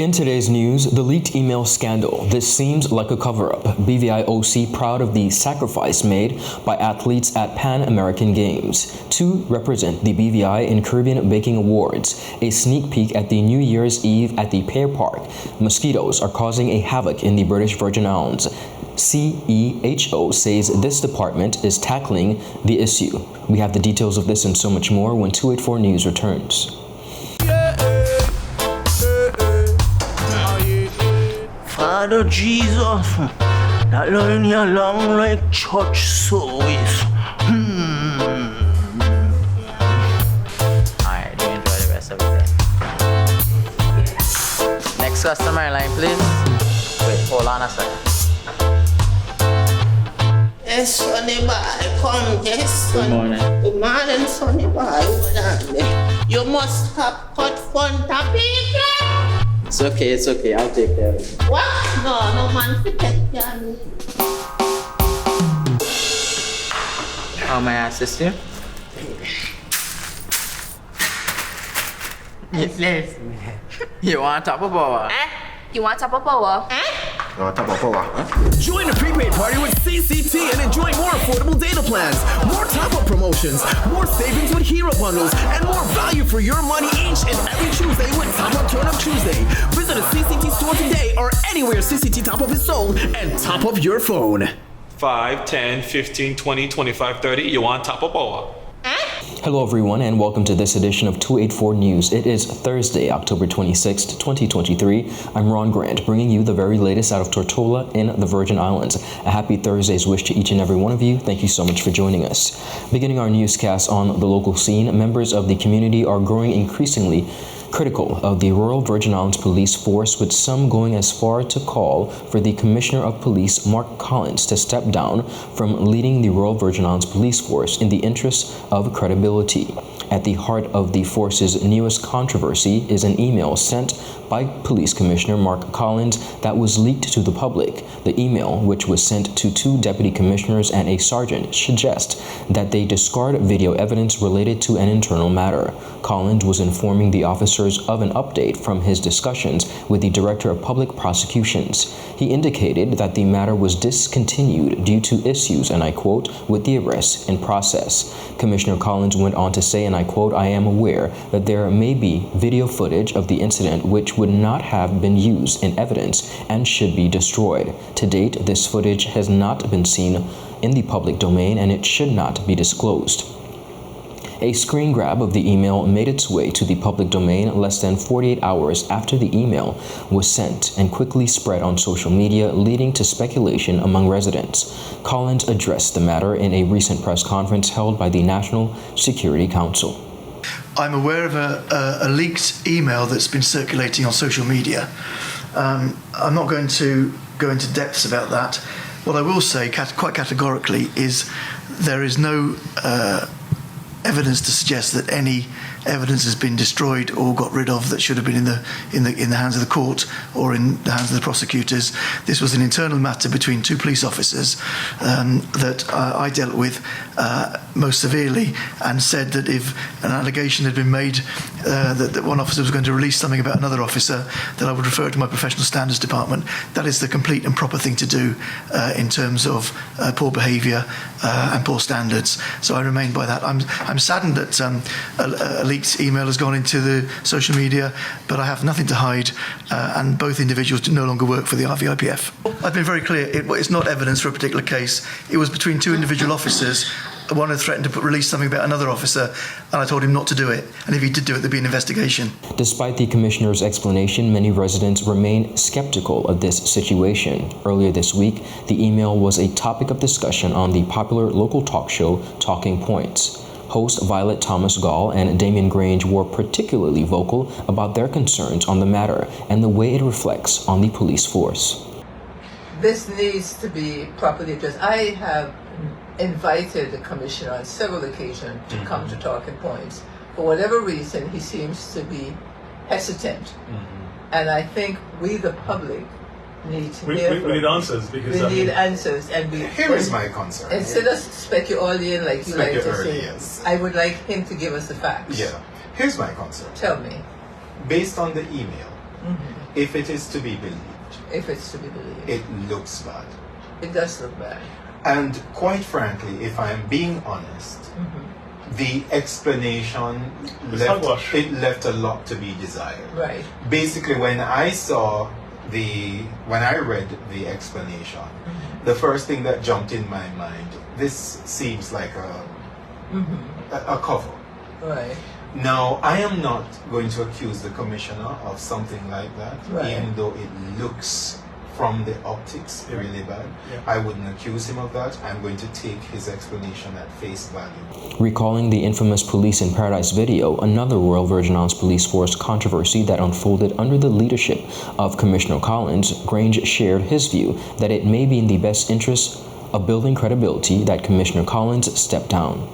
In today's news, the leaked email scandal. This seems like a cover-up. BVIOC proud of the sacrifice made by athletes at Pan American Games to represent the BVI in Caribbean Baking Awards. A sneak peek at the New Year's Eve at the PIER Park. Mosquitoes are causing a havoc in the British Virgin Islands. CEHO says this department is tackling the issue. We have the details of this and so much more when 284 News returns. Father Jesus, that line here long like church service. Alright, do enjoy the rest of the day. Next customer line, please. Wait, hold on a second. Yes, Sonny boy, come, yes, Sonny. Good morning. Good morning, Sonny boy. Hold on there. You must have cut front of people. It's okay, I'll take care of it. What? No man to take care of me. How may I assist you? Yes. You want top of power? You want top of power? Join the prepaid party with CCT and enjoy more affordable data plans, more top-up promotions, more savings with hero bundles, and more value for your money each and every Tuesday with Top Up Turn Up Tuesday. Visit a CCT store today or anywhere CCT Top Up is sold and top up your phone. 5, 10, 15, 20, 25, 30. You want top of power? Hello everyone and welcome to this edition of 284 News. It is Thursday, October 26th, 2023. I'm Ron Grant, bringing you the very latest out of Tortola in the Virgin Islands. A happy Thursday's wish to each and every one of you. Thank you so much for joining us. Beginning our newscast on the local scene, members of the community are growing increasingly critical of the Royal Virgin Islands Police Force, with some going as far to call for the Commissioner of Police, Mark Collins, to step down from leading the Royal Virgin Islands Police Force in the interest of credibility. At the heart of the force's newest controversy is an email sent by Police Commissioner Mark Collins that was leaked to the public. The email, which was sent to 2 deputy commissioners and a sergeant, suggests that they discard video evidence related to an internal matter. Collins was informing the officers of an update from his discussions with the Director of Public Prosecutions. He indicated that the matter was discontinued due to issues, and I quote, with the arrest in process. Commissioner Collins went on to say, and I quote, I am aware that there may be video footage of the incident which would not have been used in evidence and should be destroyed. To date, this footage has not been seen in the public domain and it should not be disclosed. A screen grab of the email made its way to the public domain less than 48 hours after the email was sent and quickly spread on social media, leading to speculation among residents. Collins addressed the matter in a recent press conference held by the National Security Council. I'm aware of a leaked email that's been circulating on social media. I'm not going to go into depths about that. What I will say quite categorically is there is no evidence to suggest that any evidence has been destroyed or got rid of that should have been in the hands of the court or in the hands of the prosecutors. This was an internal matter between 2 police officers that I dealt with most severely, and said that if an allegation had been made that one officer was going to release something about another officer, that I would refer it to my professional standards department. That is the complete and proper thing to do in terms of poor behaviour and poor standards. So I remain by that. I'm saddened that a leaked email has gone into the social media, but I have nothing to hide, and both individuals no longer work for the RVIPF. I've been very clear, it's not evidence for a particular case. It was between 2 individual officers. One had threatened to release something about another officer, and I told him not to do it, and if he did do it, there'd be an investigation. Despite the commissioner's explanation, many residents remain skeptical of this situation. Earlier this week, the email was a topic of discussion on the popular local talk show Talking Points. Host Violet Thomas Gall and Damien Grange were particularly vocal about their concerns on the matter and the way it reflects on the police force. This needs to be properly addressed. I have invited the commissioner on several occasions to come to Talking Points. For whatever reason, he seems to be hesitant. And I think we, the public, need to hear we need answers, because we need answers, and here is my concern. Instead of speculating like you like to say, yes. I would like him to give us the facts. Yeah. Here's my concern. Tell me. Based on the email, If it is to be believed, If it's to be believed. it looks bad. It does look bad. And quite frankly, if I'm being honest, the explanation left a lot to be desired. Right. Basically, when I read the explanation, the first thing that jumped in my mind, this seems like a cover. Right. Now, I am not going to accuse the commissioner of something like that, Right. even though it looks from the optics really bad. I wouldn't accuse him of that. I'm going to take his explanation at face value. Recalling the infamous Police in Paradise video, another Royal Virgin Islands Police Force controversy that unfolded under the leadership of Commissioner Collins, Grange shared his view that it may be in the best interest of building credibility that Commissioner Collins step down.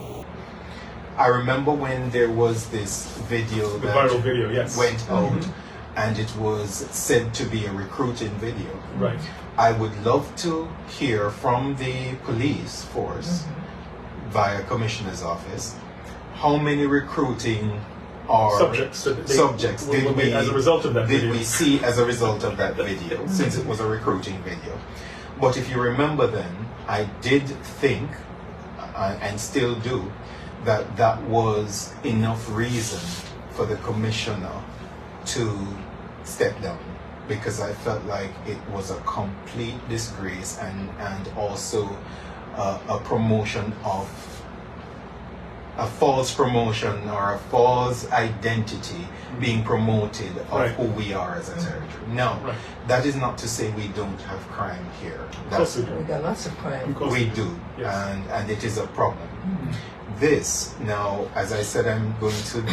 I remember when there was this video The that viral video, yes. went out, and it was said to be a recruiting video. Right. I would love to hear from the police force via Commissioner's office how many recruiting or subjects did we as a result of that did video. we see as a result of that video, since it was a recruiting video. But if you remember then, I did think, and still do, that was enough reason for the commissioner to step down, because I felt like it was a complete disgrace and also a promotion of a false promotion or a false identity being promoted of who we are as a territory. Now, that is not to say we don't have crime here. We got lots of crime. We do, and it is a problem. This, now, as I said, I'm going to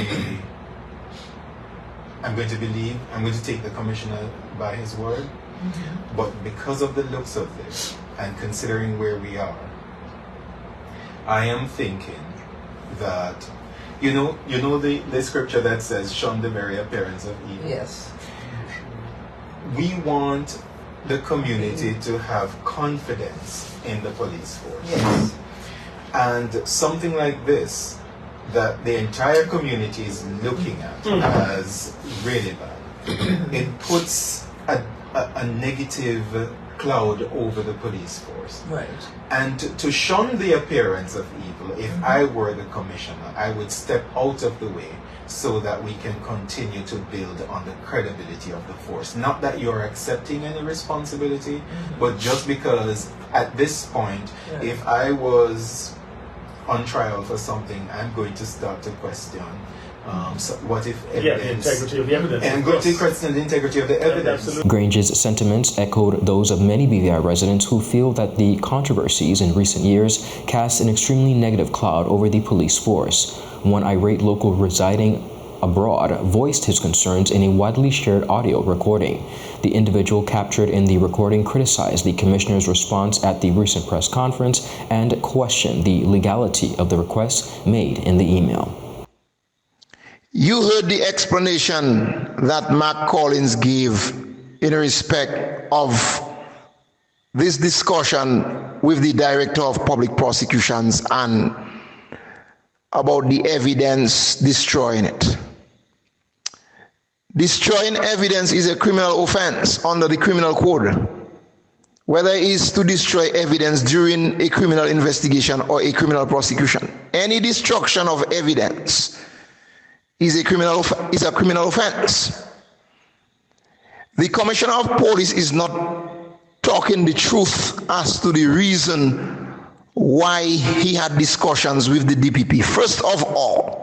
take the commissioner by his word, but because of the looks of this and considering where we are, I am thinking that, you know the scripture that says, shun the very appearance of evil. Yes. We want the community to have confidence in the police force. Yes. And something like this, that the entire community is looking at as really bad, it puts a negative cloud over the police force. Right. And to shun the appearance of evil, if I were the commissioner, I would step out of the way so that we can continue to build on the credibility of the force. Not that you're accepting any responsibility, but just because at this point, if I was on trial for something, I'm going to start to question so what if evidence, the integrity of the evidence. and I'm going to question the integrity of the evidence. Grange's sentiments echoed those of many BVI residents who feel that the controversies in recent years cast an extremely negative cloud over the police force. One irate local residing abroad voiced his concerns in a widely shared audio recording. The individual captured in the recording criticized the commissioner's response at the recent press conference and questioned the legality of the requests made in the email. You heard the explanation that Mark Collins gave in respect of this discussion with the Director of Public Prosecutions and about the evidence, destroying it. Destroying evidence is a criminal offense under the criminal code, whether it is to destroy evidence during a criminal investigation or a criminal prosecution. Any destruction of evidence is a criminal offense. The Commissioner of Police is not talking the truth as to the reason why he had discussions with the DPP. First of all,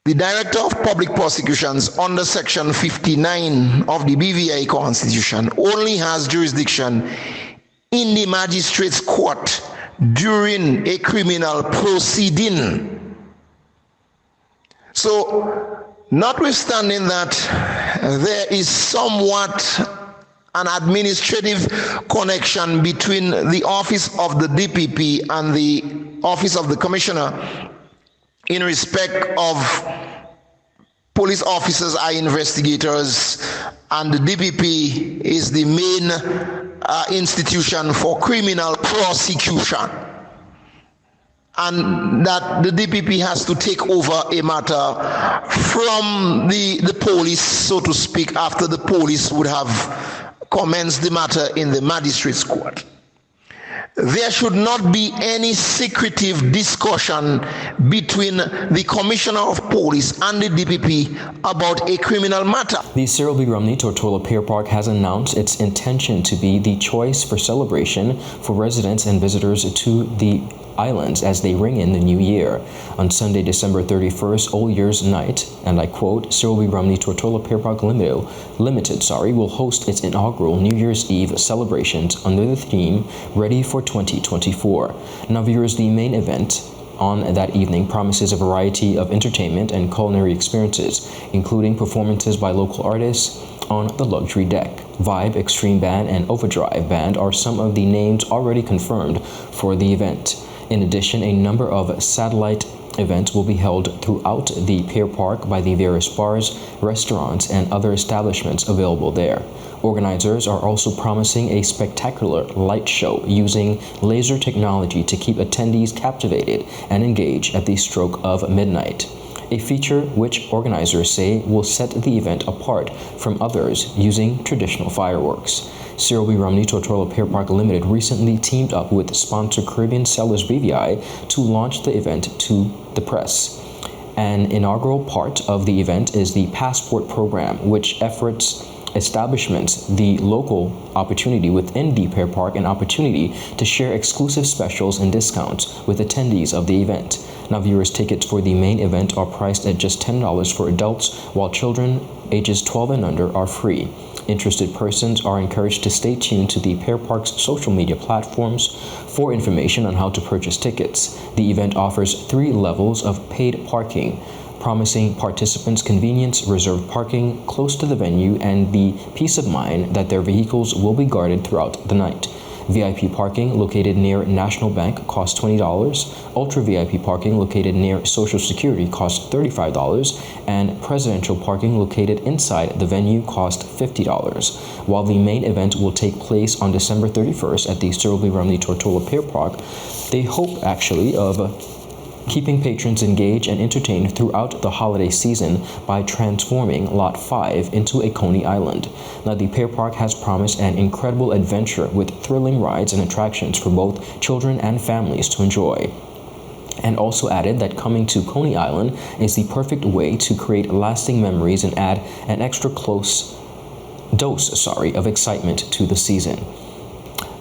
the Director of Public Prosecutions under Section 59 of the BVI Constitution only has jurisdiction in the Magistrates Court during a criminal proceeding. So, notwithstanding that there is somewhat an administrative connection between the office of the DPP and the office of the Commissioner in respect of police officers are investigators and the DPP is the main institution for criminal prosecution. and that the DPP has to take over a matter from the police, so to speak, after the police would have commenced the matter in the magistrate's court. There should not be any secretive discussion between the Commissioner of Police and the DPP about a criminal matter. The Cyril B. Romney Tortola PIER Park has announced its intention to be the choice for celebration for residents and visitors to the islands as they ring in the new year. On Sunday, December 31st, All Year's Night, and I quote, Cyril B. Romney Tortola PIER Park Limited, will host its inaugural New Year's Eve celebrations under the theme Ready for 2024. Now, viewers, the main event on that evening promises a variety of entertainment and culinary experiences, including performances by local artists on the luxury deck. Vibe, Extreme Band, and Overdrive Band are some of the names already confirmed for the event. In addition, a number of satellite events will be held throughout the PIER Park by the various bars, restaurants, and other establishments available there. Organizers are also promising a spectacular light show using laser technology to keep attendees captivated and engaged at the stroke of midnight. A feature which organizers say will set the event apart from others using traditional fireworks. Cyril B. Romney Tortola PIER Park Limited recently teamed up with sponsor Caribbean Sellers BVI to launch the event to the press. An inaugural part of the event is the Passport Program, which efforts establishments the local opportunity within the PIER Park an opportunity to share exclusive specials and discounts with attendees of the event. Now, viewers, tickets for the main event are priced at just $10 for adults, while children ages 12 and under are free. Interested persons are encouraged to stay tuned to the PIER Park's social media platforms for information on how to purchase tickets. The event offers 3 levels of paid parking, promising participants convenience, reserved parking close to the venue, and the peace of mind that their vehicles will be guarded throughout the night. VIP parking located near National Bank costs $20, Ultra VIP parking located near Social Security costs $35, and presidential parking located inside the venue costs $50. While the main event will take place on December 31st at the Cyril B. Romney Tortola PIER Park, they hope actually of keeping patrons engaged and entertained throughout the holiday season by transforming Lot 5 into a Coney Island. Now, the PIER Park has promised an incredible adventure with thrilling rides and attractions for both children and families to enjoy, and also added that coming to Coney Island is the perfect way to create lasting memories and add an extra close dose of excitement to the season.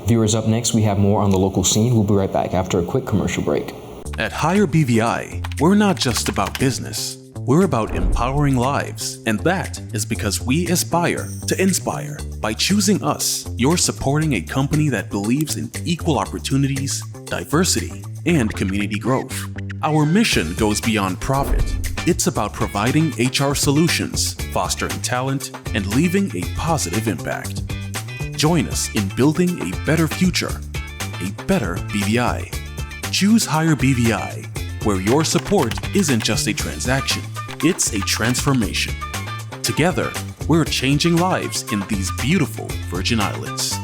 Viewers, up next, we have more on the local scene. We'll be right back after a quick commercial break. At Higher BVI, we're not just about business. We're about empowering lives, and that is because we aspire to inspire. By choosing us, you're supporting a company that believes in equal opportunities, diversity, and community growth. Our mission goes beyond profit. It's about providing HR solutions, fostering talent, and leaving a positive impact. Join us in building a better future, a better BVI. Choose Higher BVI, where your support isn't just a transaction, it's a transformation. Together, we're changing lives in these beautiful Virgin Islands.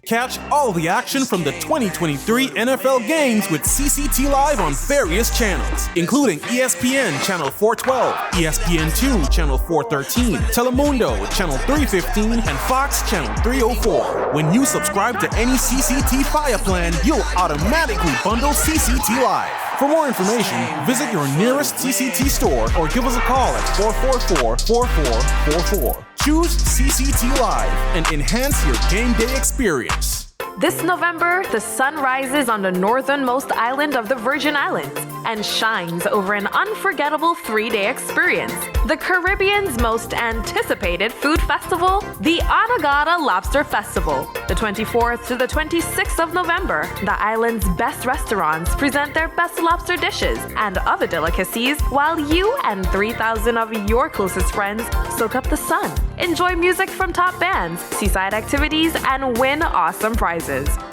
Catch all the action from the 2023 NFL games with CCT Live on various channels, including ESPN Channel 412, ESPN2 Channel 413, Telemundo Channel 315, and Fox Channel 304. When you subscribe to any CCT Fire plan, you'll automatically bundle CCT Live. For more information, visit your nearest CCT store or give us a call at 444-4444. Choose CCT Live and enhance your game day experience. This November, the sun rises on the northernmost island of the Virgin Islands and shines over an unforgettable 3-day experience. The Caribbean's most anticipated food festival, the Anegada Lobster Festival. The 24th to the 26th of November, the island's best restaurants present their best lobster dishes and other delicacies while you and 3,000 of your closest friends soak up the sun. Enjoy music from top bands, seaside activities, and win awesome prizes.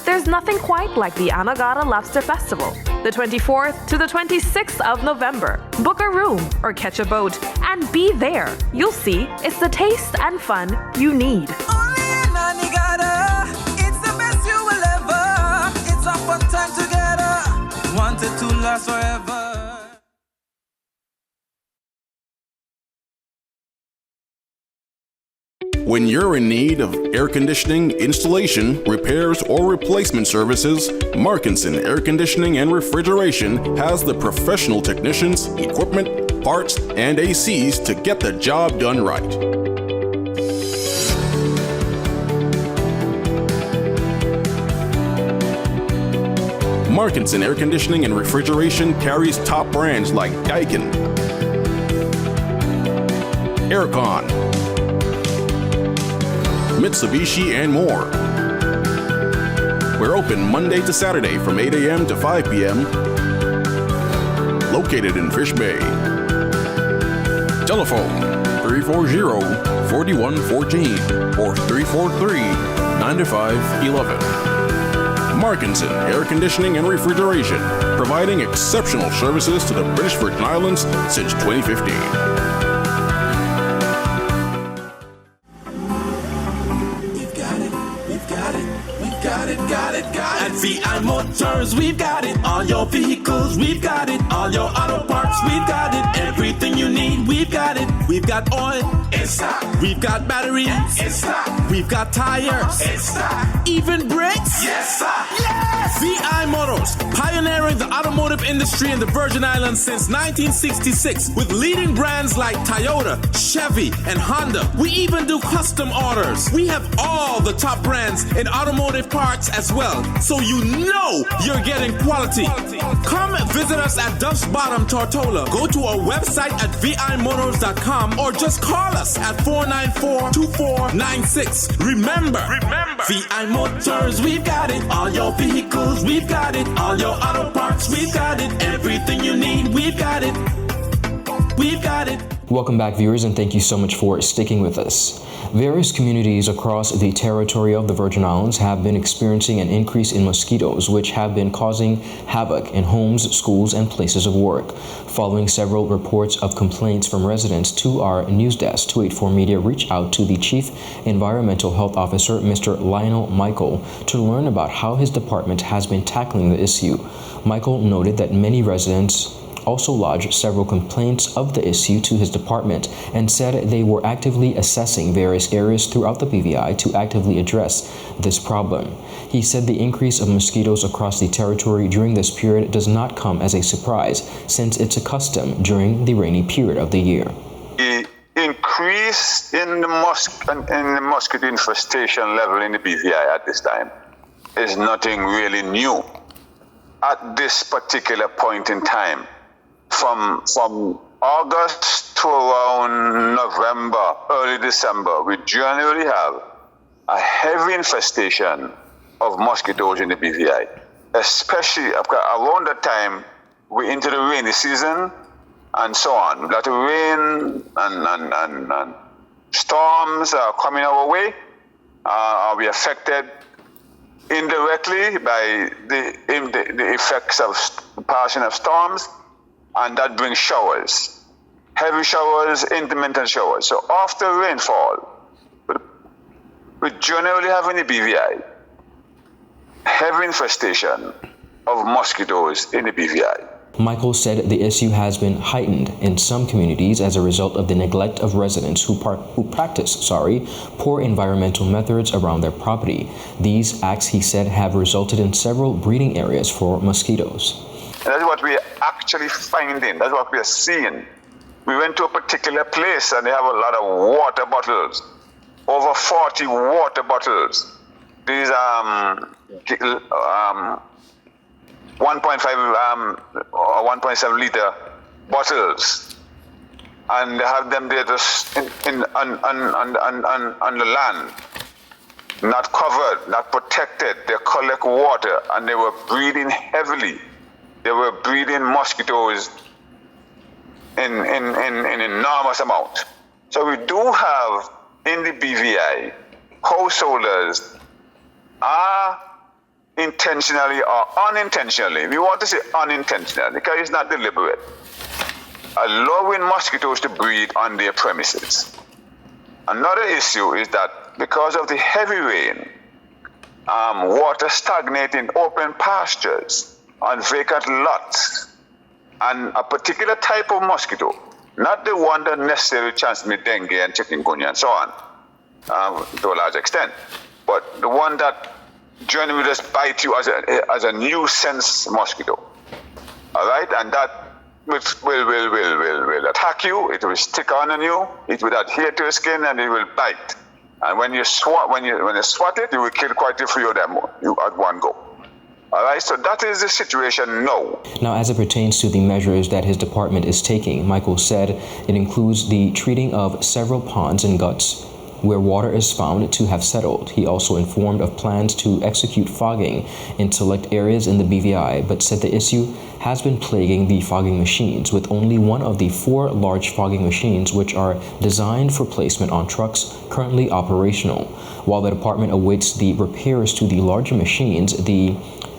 There's nothing quite like the Anegada Lobster Festival. The 24th to the 26th of November. Book a room or catch a boat and be there. You'll see it's the taste and fun you need. Only in Anegada, it's the best you will ever last forever. When you're in need of air conditioning, installation, repairs, or replacement services, Markinson Air Conditioning and Refrigeration has the professional technicians, equipment, parts, and ACs to get the job done right. Markinson Air Conditioning and Refrigeration carries top brands like Daikin, Aircon, Mitsubishi, and more. We're open Monday to Saturday from 8 a.m. to 5 p.m. Located in Fish Bay. Telephone 340-4114 or 343-9511. Markinson Air Conditioning and Refrigeration, providing exceptional services to the British Virgin Islands since 2015. At VI Motors, we've got it. All your vehicles, we've got it. All your auto parts, we've got it. Everything you need, we've got it. We've got oil, in stock. We've got batteries, in stock. We've got tires, in stock. Even brakes, yes sir. Yes! VI Motors, pioneering the automotive industry in the Virgin Islands since 1966 with leading brands like Toyota, Chevy, and Honda. We even do custom orders. We have all the top brands in automotive parts as well, so you know you're getting quality. Come visit us at Duff's Bottom, Tortola. Go to our website at vimotors.com or just call us at 494-2496. Remember, VI Motors, we've got it. All your vehicles, we've got it. All your auto parts, we've got it. Everything you need, we've got it. We've got it. Welcome back, viewers, and thank you so much for sticking with us. Various communities across the territory of the Virgin Islands have been experiencing an increase in mosquitoes, which have been causing havoc in homes, schools, and places of work. Following several reports of complaints from residents, to our news desk, 284 Media reached out to the Chief Environmental Health Officer, Mr. Lionel Michael, to learn about how his department has been tackling the issue. Michael noted that many residents also lodged several complaints of the issue to his department and said they were actively assessing various areas throughout the BVI to actively address this problem. He said the increase of mosquitoes across the territory during this period does not come as a surprise, since it's a custom during the rainy period of the year. The increase in the mosquito infestation level in the BVI at this time is nothing really new. At this particular point in time, from August to around November, early December, we generally have a heavy infestation of mosquitoes in the BVI, especially around that time we're into the rainy season and so on. That rain and storms are coming our way. Are we affected indirectly by the effects of the passing of storms? And that brings showers, heavy showers, intermittent showers. So after rainfall, we generally have in the BVI heavy infestation of mosquitoes in the BVI. Michael said the issue has been heightened in some communities as a result of the neglect of residents who practice poor environmental methods around their property. These acts, he said, have resulted in several breeding areas for mosquitoes. And that's what we are actually finding. That's what we are seeing. We went to a particular place and they have a lot of water bottles, over 40 water bottles. These 1.5 or 1.7 liter bottles, and they have them there just on the land, not covered, not protected. They collect water, and they were breeding heavily. They were breeding mosquitoes in enormous amount. So we do have in the BVI, householders are intentionally or unintentionally, we want to say unintentionally because it's not deliberate, allowing mosquitoes to breed on their premises. Another issue is that because of the heavy rain, water stagnates in open pastures on vacant lots And a particular type of mosquito, not the one that necessarily transmit dengue and chikungunya and so on, to a large extent, but the one that generally just bite you as a nuisance mosquito. All right, and that will attack you. It will stick on you. It will adhere to your skin, and it will bite. And when you swat it, it will kill quite a few of them at one go. All right, so that is the situation now. Now, as it pertains to the measures that his department is taking, Michael said it includes the treating of several ponds and guts where water is found to have settled. He also informed of plans to execute fogging in select areas in the BVI, but said the issue has been plaguing the fogging machines, with only one of the 4 large fogging machines which are designed for placement on trucks currently operational. While the department awaits the repairs to the larger machines, the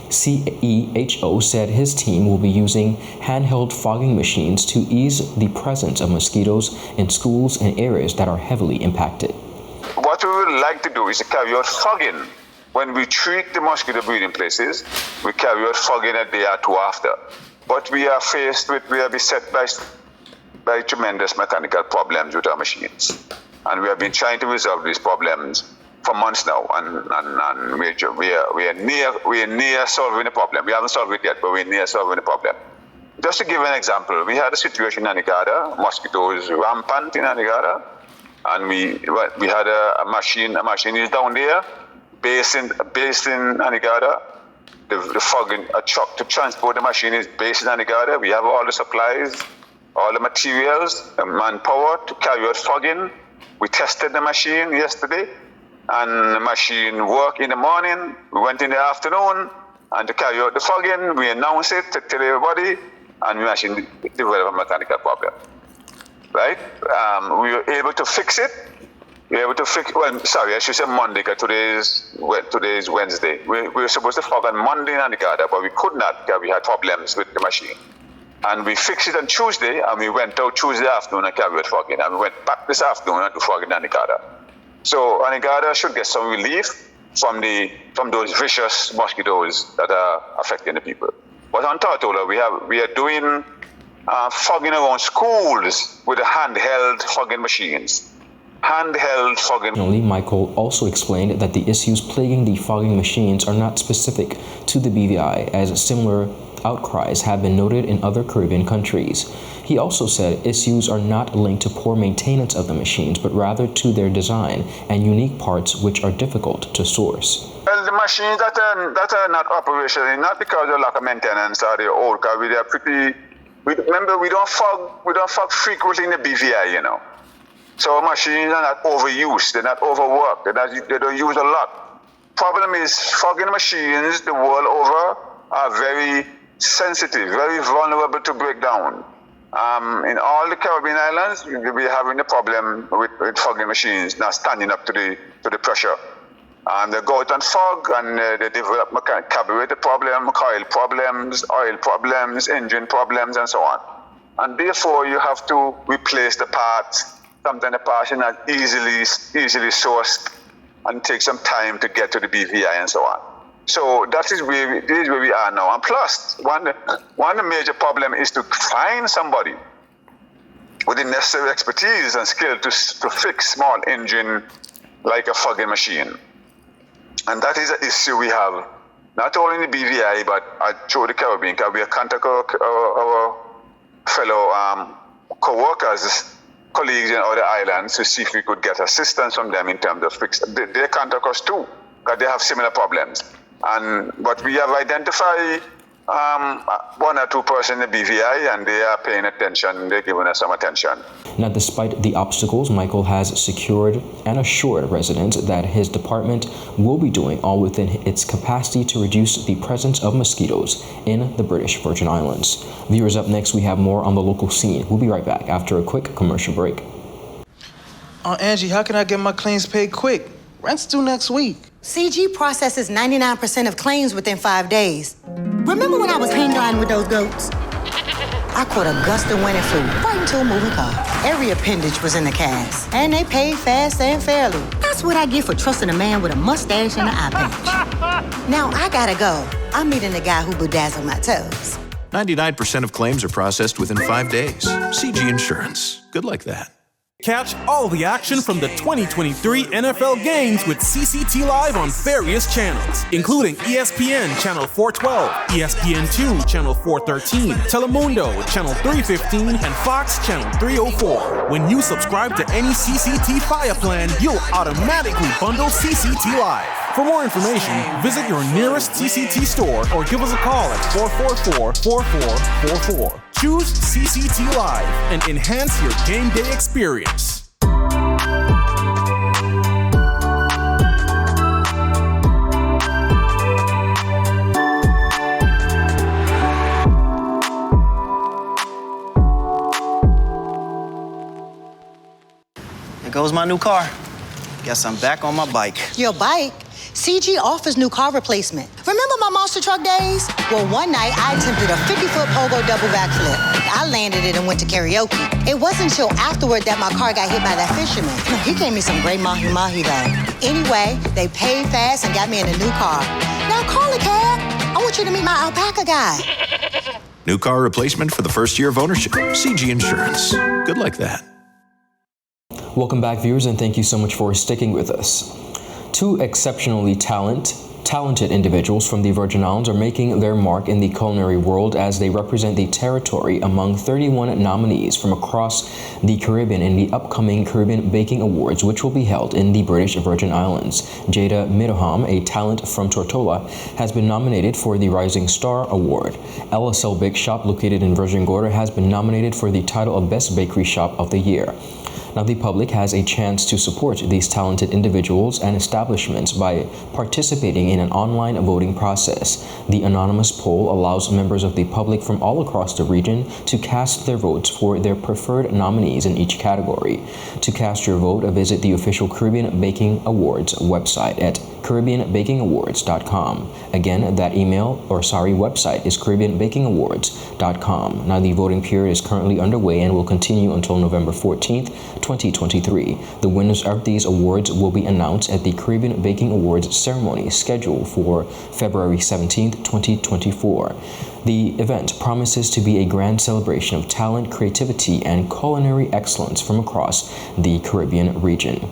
CEHO said his team will be using handheld fogging machines to ease the presence of mosquitoes in schools and areas that are heavily impacted. What we would like to do is to carry out fogging. When we treat the mosquito breeding places, we carry out fogging a day or two after. But we are beset by tremendous mechanical problems with our machines. And we have been trying to resolve these problems for months now, and we are near solving the problem. We haven't solved it yet, but we're near solving the problem. Just to give an example, we had a situation in Anegada, mosquitoes rampant in Anegada, and we had a machine is down there, based in Anegada. The fogging, a truck to transport the machine is based in Anegada. We have all the supplies, all the materials, the manpower to carry out fogging. We tested the machine yesterday, and the machine worked in the morning. We went in the afternoon, and to carry out the fogging, we announced it to tell everybody, and the machine developed a mechanical problem. Right? We were able to fix it. I should say Monday, because today is Wednesday. We were supposed to fog on Monday in Anegada, but we could not because we had problems with the machine. And we fixed it on Tuesday, and we went out Tuesday afternoon and carried out fogging. And we went back this afternoon and do fogging in Anegada. So Anegada should get some relief from those vicious mosquitoes that are affecting the people. But on Tortola, we are doing fogging around schools with the handheld fogging machines. Handheld fogging. Michael also explained that the issues plaguing the fogging machines are not specific to the BVI, as similar outcries have been noted in other Caribbean countries. He also said issues are not linked to poor maintenance of the machines, but rather to their design and unique parts which are difficult to source. Well, the machines that are not operational, not because of lack of maintenance or they're old, because we don't fog frequently in the BVI, you know. So machines are not overused, they're not overworked, they don't use a lot. Problem is, fogging machines the world over are very sensitive, very vulnerable to breakdown. In all the Caribbean islands, we're having a problem with fogging machines not standing up to the pressure. They go out and fog, and they develop carburetor problem, coil problems, oil problems, engine problems, and so on. And therefore, you have to replace the parts. Sometimes the parts are not easily sourced, and take some time to get to the BVI and so on. So this is where we are now. And plus, one of the major problem is to find somebody with the necessary expertise and skill to fix small engine like a fogging machine. And that is an issue we have, not only in the BVI, but through the Caribbean, because we are contacting our fellow co-workers, colleagues in other islands to see if we could get assistance from them in terms of fix. They contact us too, because they have similar problems. But we have identified 1 or 2 persons in the BVI, and they are paying attention. They're giving us some attention. Now, despite the obstacles, Michael has secured and assured residents that his department will be doing all within its capacity to reduce the presence of mosquitoes in the British Virgin Islands. Viewers, up next, we have more on the local scene. We'll be right back after a quick commercial break. Angie, how can I get my claims paid quick? Rent's due next week. CG processes 99% of claims within 5 days. Remember when I was hang gliding with those goats? I caught a gust of wind and flew right into a moving car. Every appendage was in the cast, and they paid fast and fairly. That's what I get for trusting a man with a mustache and an eye patch. Now I gotta go. I'm meeting the guy who bedazzled my toes. 99% of claims are processed within 5 days. CG Insurance. Good like that. Catch all the action from the 2023 NFL games with CCT Live on various channels, including ESPN Channel 412, ESPN2 Channel 413, Telemundo Channel 315, and Fox Channel 304. When you subscribe to any CCT Fire plan, you'll automatically bundle CCT Live. For more information, visit your nearest CCT store or give us a call at 444-4444. Choose CCT Live and enhance your game day experience. There goes my new car. Guess I'm back on my bike. Your bike? CG offers new car replacement. Remember my monster truck days? Well, one night I attempted a 50-foot pogo double backflip. I landed it and went to karaoke. It wasn't until afterward that my car got hit by that fisherman. He gave me some great mahi-mahi though. Anyway, they paid fast and got me in a new car. Now call a cab. I want you to meet my alpaca guy. New car replacement for the first year of ownership. CG Insurance. Good like that. Welcome back, viewers, and thank you so much for sticking with us. Two exceptionally talented individuals from the Virgin Islands are making their mark in the culinary world as they represent the territory among 31 nominees from across the Caribbean in the upcoming Caribbean Baking Awards, which will be held in the British Virgin Islands. Jada Midoham, a talent from Tortola, has been nominated for the Rising Star Award. LSL Bake Shop, located in Virgin Gorda, has been nominated for the title of Best Bakery Shop of the Year. Now, the public has a chance to support these talented individuals and establishments by participating in an online voting process. The anonymous poll allows members of the public from all across the region to cast their votes for their preferred nominees in each category. To cast your vote, visit the official Caribbean Baking Awards website at CaribbeanBakingAwards.com. Again, that website is CaribbeanBakingAwards.com. Now, the voting period is currently underway and will continue until November 14th, 2023. The winners of these awards will be announced at the Caribbean Baking Awards ceremony scheduled for February 17th, 2024. The event promises to be a grand celebration of talent, creativity, and culinary excellence from across the Caribbean region.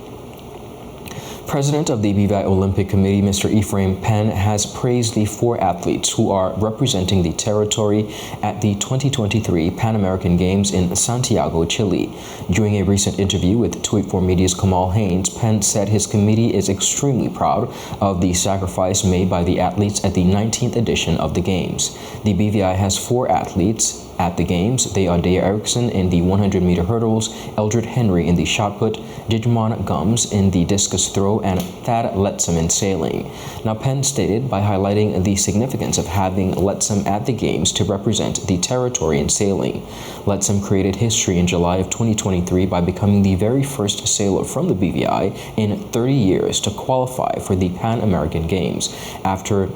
President of the BVI Olympic Committee, Mr. Ephraim Penn, has praised the 4 athletes who are representing the territory at the 2023 Pan American Games in Santiago, Chile. During a recent interview with 284 Media's Kamal Haynes, Penn said his committee is extremely proud of the sacrifice made by the athletes at the 19th edition of the Games. The BVI has 4 athletes at the Games. They are Dea Erickson in the 100-meter hurdles, Eldred Henry in the shot put, Digimon Gums in the discus throw, and Thad Letsom in sailing. Now, Penn stated by highlighting the significance of having Letsom at the Games to represent the territory in sailing. Letsom created history in July of 2023 by becoming the very first sailor from the BVI in 30 years to qualify for the Pan American Games after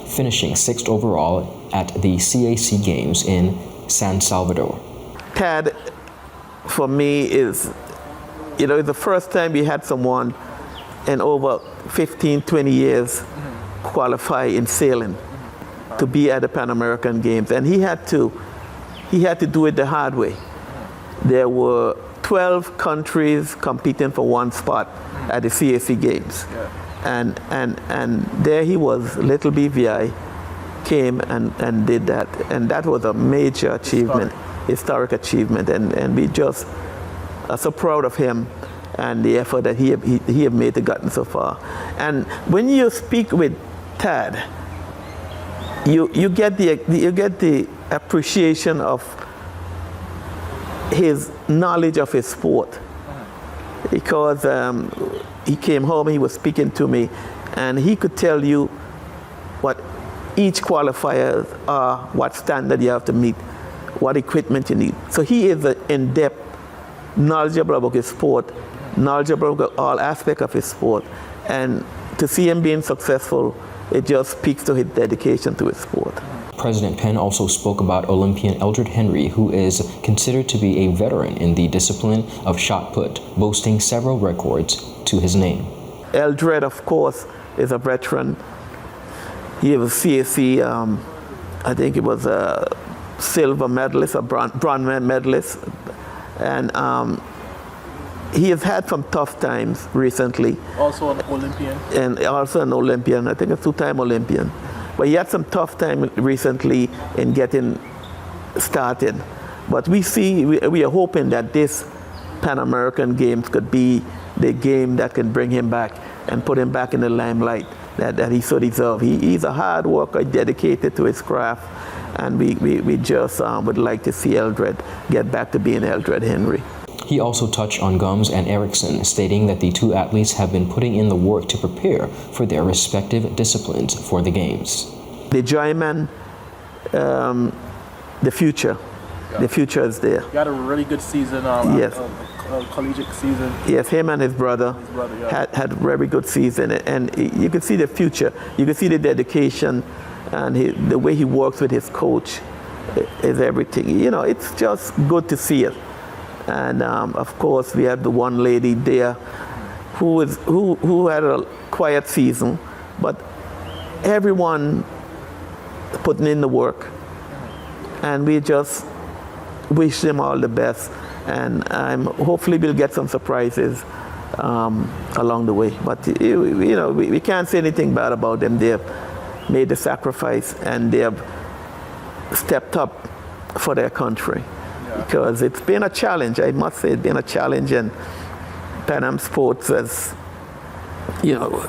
finishing 6th overall at the CAC Games in San Salvador. Tad, for me, is, the first time we had someone in over 15, 20 years qualify in sailing to be at the Pan American Games. And he had to do it the hard way. There were 12 countries competing for one spot at the CAC Games. And there he was, little BVI, came and did that. And that was a major achievement, historic achievement. And we just are so proud of him and the effort that he have made to gotten so far. And when you speak with Tad, you get the appreciation of his knowledge of his sport, because he came home, he was speaking to me, and he could tell you what each qualifier are, what standard you have to meet, what equipment you need. So he is in-depth, knowledgeable about his sport, knowledgeable about all aspects of his sport, and to see him being successful, it just speaks to his dedication to his sport. President Penn also spoke about Olympian Eldred Henry, who is considered to be a veteran in the discipline of shot put, boasting several records to his name. Eldred, of course, is a veteran. He was CAC, I think it was silver medalist, a bronze medalist, and he has had some tough times recently. Also an Olympian. And also an Olympian, I think a two-time Olympian. But he had some tough time recently in getting started. But we are hoping that this Pan American Games could be the game that can bring him back and put him back in the limelight that he so deserves. He's a hard worker, dedicated to his craft, and we just would like to see Eldred get back to being Eldred Henry. He also touched on Gums and Erickson, stating that the two athletes have been putting in the work to prepare for their respective disciplines for the Games. The Joyman, the future. Yeah. The future is there. He had a really good season, yes. Collegiate season. Yes, him and his brother, yeah. had a very good season, and you can see the future. You can see the dedication and the way he works with his coach is everything. You know, it's just good to see it. And of course, we have the one lady there who had a quiet season, but everyone putting in the work, and we just wish them all the best. And hopefully we'll get some surprises along the way. But you know, we can't say anything bad about them. They've made the sacrifice and they have stepped up for their country. Because it's been a challenge, I must say, it's been a challenge, and Pan Am Sports has, you know,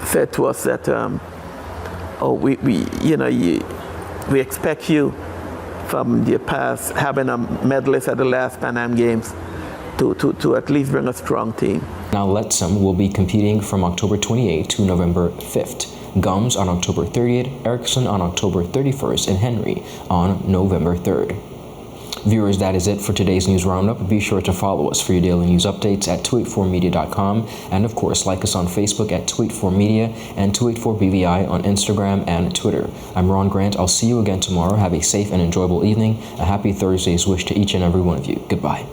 said to us that, we expect you from your past, having a medalist at the last Pan Am Games, to at least bring a strong team. Now Lettsome will be competing from October 28th to November 5th. Gums on October 30th, Erickson on October 31st, and Henry on November 3rd. Viewers, that is it for today's news roundup. Be sure to follow us for your daily news updates at 284media.com, and of course like us on Facebook at 284media and 284BVI on Instagram and Twitter. I'm Ron Grant. I'll see you again tomorrow. Have a safe and enjoyable evening. A happy Thursday's wish to each and every one of you. Goodbye.